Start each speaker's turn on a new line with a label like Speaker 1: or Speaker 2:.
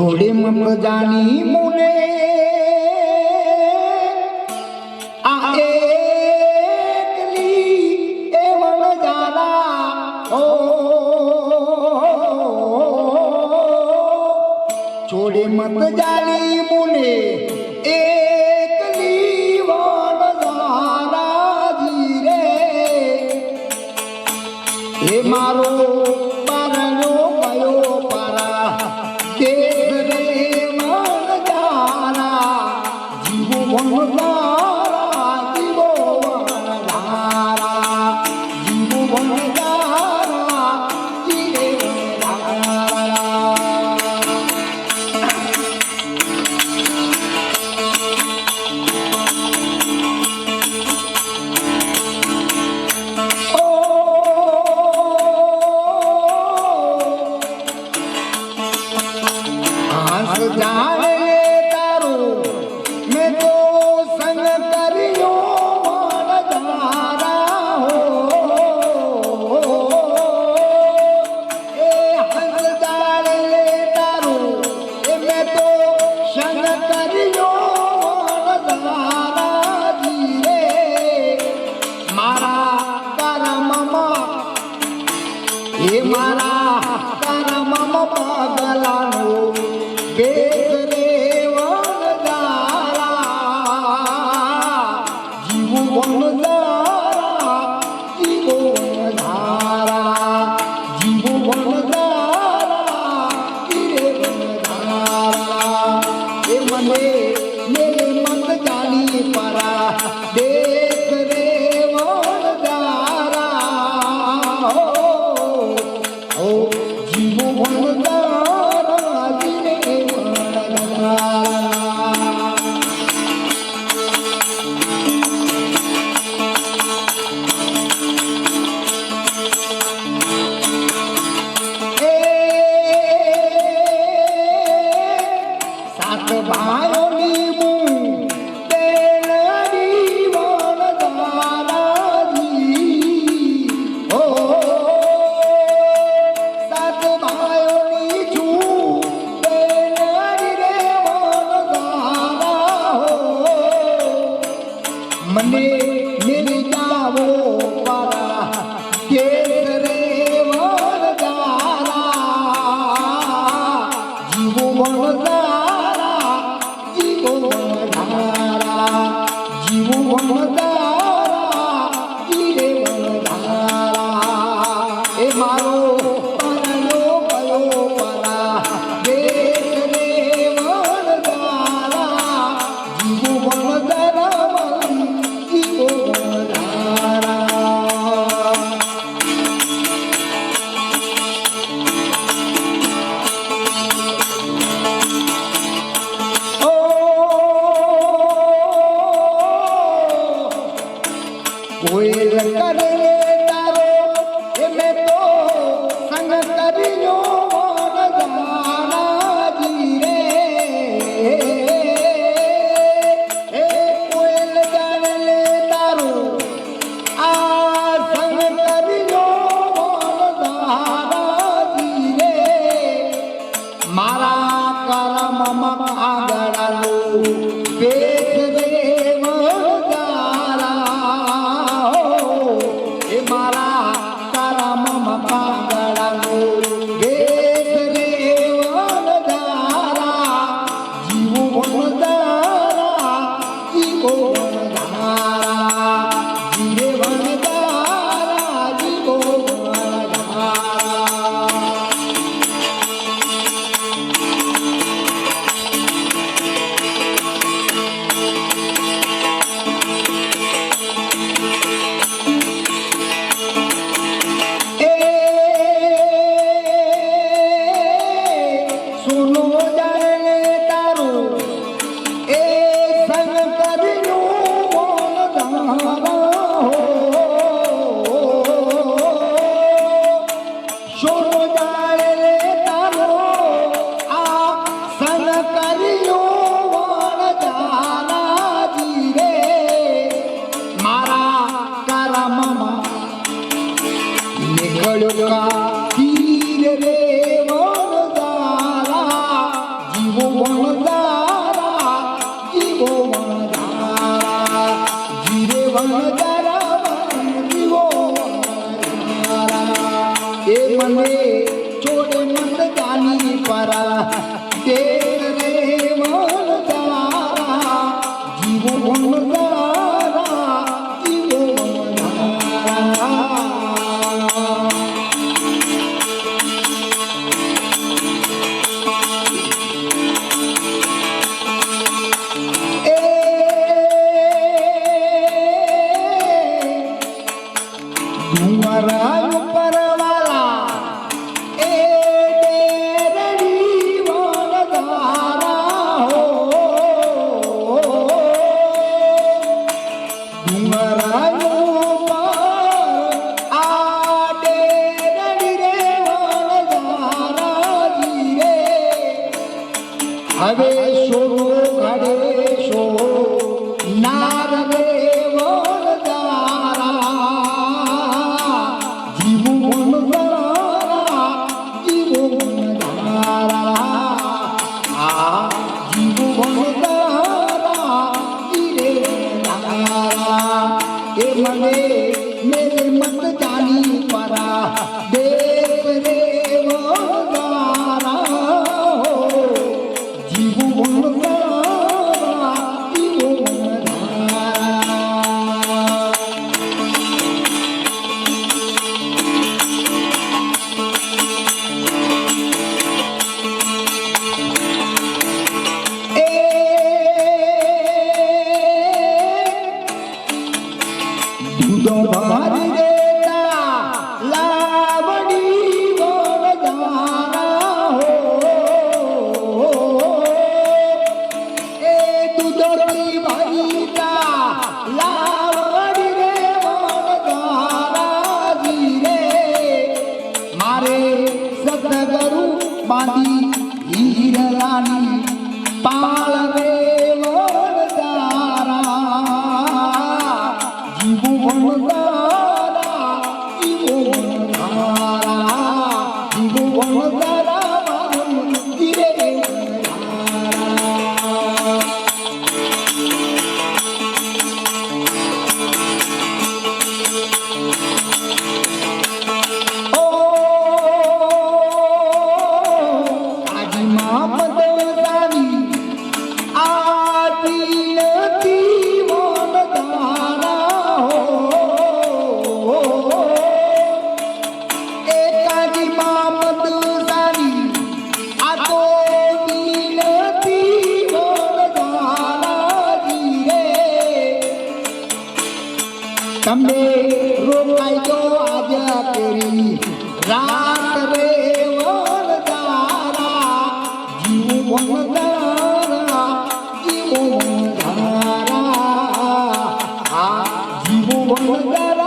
Speaker 1: छोड़े मत जानी मुने एकली एवं जाना हो छोड़े मत जानी मुने एकली वन जाना धीरे हे मारो परनो भयो परा देख रे मन जाना जीवो वन जारा जीवो वन जारा जीवो वन जारा जीवे जाने तारो मैं तो संग करियो मन जारा हो ए हंस जाने तारो मैं तो संग करियो मन जारा धीरे मारा करममा हे मारा करममा पगलानो देख रे वन जारा जीवो वन जारा जीवो वन धारा जीवो वन जारा जीवे वन धारा ए मने मेरे मन जानी परा देख रे वन जारा हो जीवो वन जारा जीवे सात भाइयों नी मुँह तेरी वन जारा दी हो सात भाइयों नी छू तेरी रे वन जारा हो मने मेरे जावो पारा देख रे वन जारा जीवो वन जारा जीवो वन धारा जीवो वन जारा जीवे वन धारा ए मारो परनो भयो परा देख रे वन जारा जीवो वन जारा जीवो वन धारा कोयल करे तारो ए मैं तो संग करियो मन जाना धीरे ए कोयल जाने तारो आ संग करियो मन जाना धीरे मारा करम मम आगड़ालो देख रे मन जारा मारा करम पागड़ालो देख रे वन जारा जीवो वन जारा जीवो वन धारा जीवे वन जारा जीवो वन धारा सुनो जाने तारो ए संग करियो मन जारा हो सुनो जाने तारो आ संग करियो मन जारा धीरे मारा करममा निकलो का तीर रे वन जारा વનજારા જીવો એ મને છોડે મત જાની પરા દેવ રે વનજારા જીવો વનજારા જીવો વનજારા ડુંગરા ઉપર વાલા એ ડેરડી વનજારા હો ડુંગરા ઉપર આ ડેરડી રે વનજારા જીરે હવે શોરો ઘડે શો નાર રે મને મેરે મત જાની પરા દેવ રે વનજારા હો જીવું વનજારા જીવું ભારી દેતા લાવડી વનજારા હો એ દૂધની ભરીતા લાવડી રે વનજારા જીરે મારે સતગરુ બાંધી હીરાની પાળ રે વનજારા જીવું વનજારા જીવું વનજારા જીવું વનજારા જીરે ઓ કાજીમાં પદસાની આતી નથી વનજારા એકાજી મામદ સારી આ તો દિલથી વનજારા જીરે તમે રોકાઈ જો આજ કરી રાત રે વનજારા જીવું વનજારા જીવું વનજારા આ જીવું વનજારા